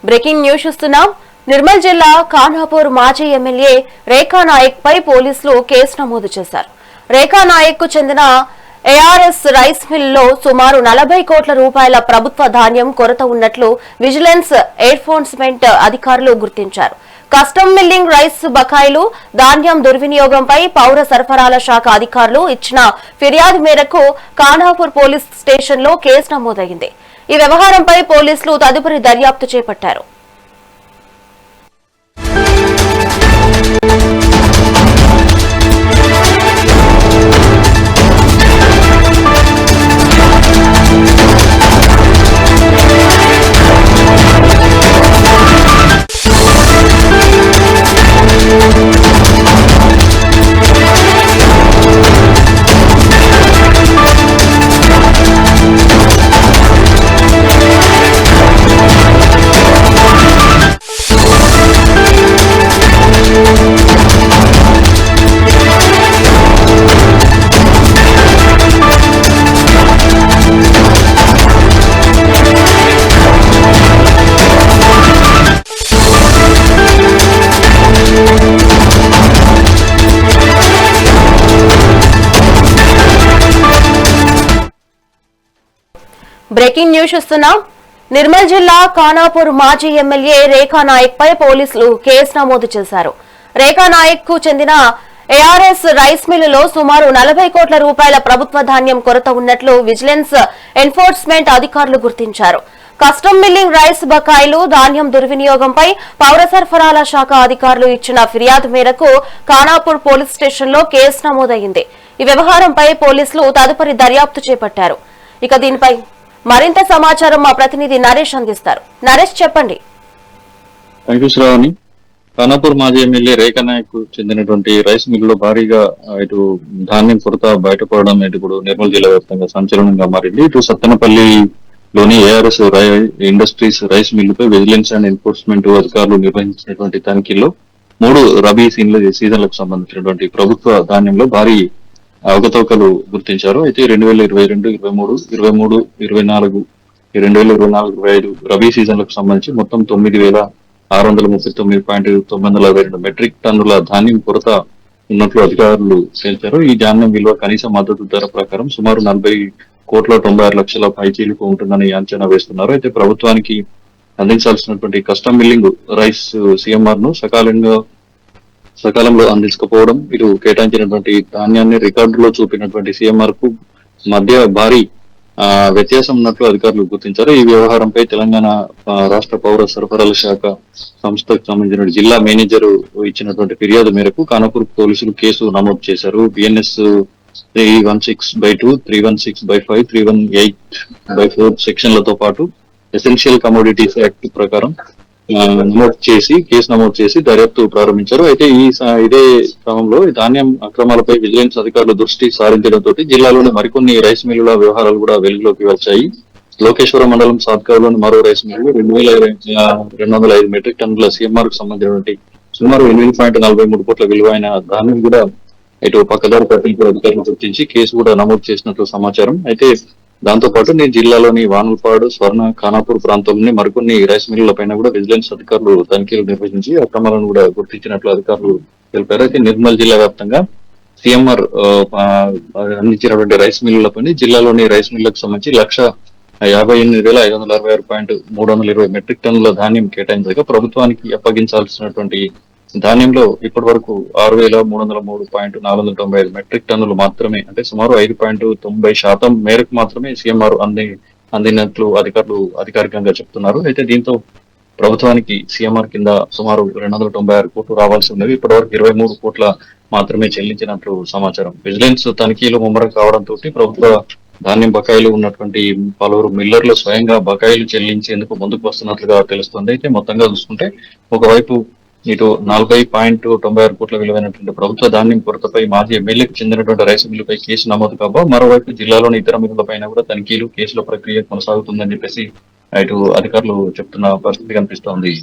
Breaking news చూస్తున్నాం. నిర్మల్ జిల్లా ఖానాపూర్ మాజీ ఎమ్మెల్యే రేఖా నాయక్ పై పోలీసులు కేసు నమోదు చేశారు. రేఖా నాయక్ కు చెందిన ఏఆర్ఎస్ రైస్ మిల్లో సుమారు 40 కోట్ల రూపాయల ప్రభుత్వ ధాన్యం కొరత ఉన్నట్లు విజిలెన్స్ ఎన్ఫోర్స్మెంట్ అధికారులు గుర్తించారు. కస్టమ్ మిల్లింగ్ రైస్ బకాయిలు, ధాన్యం దుర్వినియోగంపై పౌర సరఫరాల శాఖ అధికారులు ఇచ్చిన ఫిర్యాదు మేరకు ఖానాపూర్ పోలీస్ స్టేషన్లో కేసు నమోదైంది. ఈ వ్యవహారంపై పోలీసులు తదుపరి దర్యాప్తు చేపట్టారు. బ్రేకింగ్ న్యూస్ చూస్తున్నాం. నిర్మల్ జిల్లా ఖానాపూర్ మాజీ ఎమ్మెల్యే రేఖా నాయక్ పై పోలీసులు కేసు నమోదు చేశారు. రేఖా నాయక్ కు చెందిన ఏఆర్ఎస్ రైస్ మిల్లులో సుమారు 40 కోట్ల రూపాయల ప్రభుత్వ ధాన్యం కొరత ఉన్నట్లు విజిలెన్స్ ఎన్ఫోర్స్మెంట్ అధికారులు గుర్తించారు. కస్టమ్ మిల్లింగ్ రైస్ బకాయిలు, ధాన్యం దుర్వినియోగంపై పౌర సరఫరాల శాఖ అధికారులు ఇచ్చిన ఫిర్యాదు మేరకు ఖానాపూర్ పోలీస్ స్టేషన్లో కేసు నమోదైంది. ఈ వ్యవహారంపై పోలీసులు తదుపరి దర్యాప్తు చేపట్టారు. ఇక దీనిపై మరింత సమాచారం మా ప్రతినిధి నరేష్ అందిస్తారు. నరేష్, చెప్పండి. ఖానాపూర్ మాజీ ఎమ్మెల్యే రేఖా నాయక్ కు చెందినటువంటి రైస్ మిల్లులో భారీగా ఇటు ధాన్యం కొరత బయటపడడం ఇప్పుడు నిర్మల్ జిల్లా వ్యాప్తంగా సంచలనంగా మారింది. ఇటు సత్తెనపల్లిలోని ఏఆర్ఎస్ ఇండస్ట్రీస్ రైస్ మిల్లుపై విజిలెన్స్ అండ్ ఎన్ఫోర్స్మెంట్ అధికారులు నిర్వహించినటువంటి తనిఖీల్లో 3 రబీ సీజన్లకు సంబంధించినటువంటి ప్రభుత్వ ధాన్యంలో భారీ అవకతవకలు గుర్తించారు. అయితే 2022, 23, 23, 24, 2024-25 రబీ సీజన్లకు సంబంధించి మొత్తం 9,639.942 మెట్రిక్ టన్నుల ధాన్యం కొరత ఉన్నట్లు అధికారులు తేల్చారు. ఈ ధాన్యం విలువ కనీస మద్దతు ధర ప్రకారం సుమారు 40,96,00,000 పైచీలకు ఉంటుందని అంచనా వేస్తున్నారు. అయితే ప్రభుత్వానికి అందించాల్సినటువంటి కస్టమ్ మిల్లింగ్ రైస్ సిఎంఆర్ ను సకాలంలో అందించకపోవడం, ఇటు కేటాయించినటువంటి ధాన్యాన్ని రికార్డులో చూపినటువంటి సిఎంఆర్ కు మధ్య భారీ వ్యత్యాసం ఉన్నట్లు అధికారులు గుర్తించారు. ఈ వ్యవహారంపై తెలంగాణ రాష్ట్ర పౌర సరఫరాల శాఖ సంస్థకు సంబంధించిన జిల్లా మేనేజర్ ఇచ్చినటువంటి ఫిర్యాదు మేరకు ఖానాపూర్ పోలీసులు కేసు నమోదు చేశారు. బిఎన్ఎస్ 316/2, 316/5, 318/4 సెక్షన్లతో పాటు ఎసెన్షియల్ కమోడిటీస్ యాక్ట్ ప్రకారం కేసు నమోదు చేసి దర్యాప్తు ప్రారంభించారు. అయితే ఇదే క్రమంలో ధాన్యం అక్రమాలపై విజిలెన్స్ అధికారులు దృష్టి సారించడంతో జిల్లాలోని మరికొన్ని రైస్ మిల్లుల వ్యవహారాలు కూడా వెలుగులోకి వచ్చాయి. లోకేశ్వరం మండలం సాత్కాలోని మరో రైస్ మిల్లు 2,205 మెట్రిక్ టన్నుల సిఎంఆర్ కు సంబంధించినటువంటి సుమారు 8.43 కోట్ల విలువైన ధాన్యం కూడా ఇటు పక్కదారి పట్టింపు అధికారులు గుర్తించి కేసు కూడా నమోదు చేసినట్లు సమాచారం. అయితే దాంతో పాటు జిల్లాలోని వానల్పాడు, స్వర్ణ, ఖానాపూర్ ప్రాంతంలోని మరికొన్ని రైస్ మిల్లుల పైన కూడా విజిలెన్స్ అధికారులు తనిఖీలు నిర్వహించి అక్రమాలను కూడా గుర్తించినట్లు అధికారులు తెలిపారు. అయితే నిర్మల్ జిల్లా వ్యాప్తంగా సిఎంఆర్ అందించినటువంటి రైస్ మిల్లులపై జిల్లాలోని రైస్ మిల్లులకు సంబంధించి 1,58,566.320 మెట్రిక్ టన్నుల ధాన్యం కేటాయించగా ప్రభుత్వానికి అప్పగించాల్సినటువంటి ధాన్యంలో ఇప్పటి వరకు 6,303.495 మెట్రిక్ టన్నులు మాత్రమే, అంటే సుమారు 5.90% మేరకు మాత్రమే సిఎంఆర్ అందినట్లు అధికారులు అధికారికంగా చెప్తున్నారు. అయితే దీంతో ప్రభుత్వానికి సిఎంఆర్ కింద సుమారు 296 కోట్లు రావాల్సి ఉన్నది. ఇప్పటివరకు 23 కోట్ల మాత్రమే చెల్లించినట్లు సమాచారం. విజిలెన్స్ తనిఖీలు ముమ్మరం కావడంతో ప్రభుత్వ ధాన్యం బకాయిలు ఉన్నటువంటి పలువురు మిల్లర్లు స్వయంగా బకాయిలు చెల్లించేందుకు ముందుకు వస్తున్నట్లుగా తెలుస్తుంది. అయితే మొత్తంగా చూసుకుంటే ఒకవైపు ఇటు 40.96 కోట్ల విలువైనటువంటి ప్రభుత్వ ధాన్యం కొరతపై మాజీ ఎమ్మెల్యేకు చెందినటువంటి రైస్ మిల్లుపై కేసు నమోదు కాగా, మరోవైపు జిల్లాలోని ఇతర మిల్లులపైన కూడా తనిఖీలు, కేసుల ప్రక్రియ కొనసాగుతుందని చెప్పేసి ఇటు అధికారులు చెప్తున్న పరిస్థితి కనిపిస్తోంది.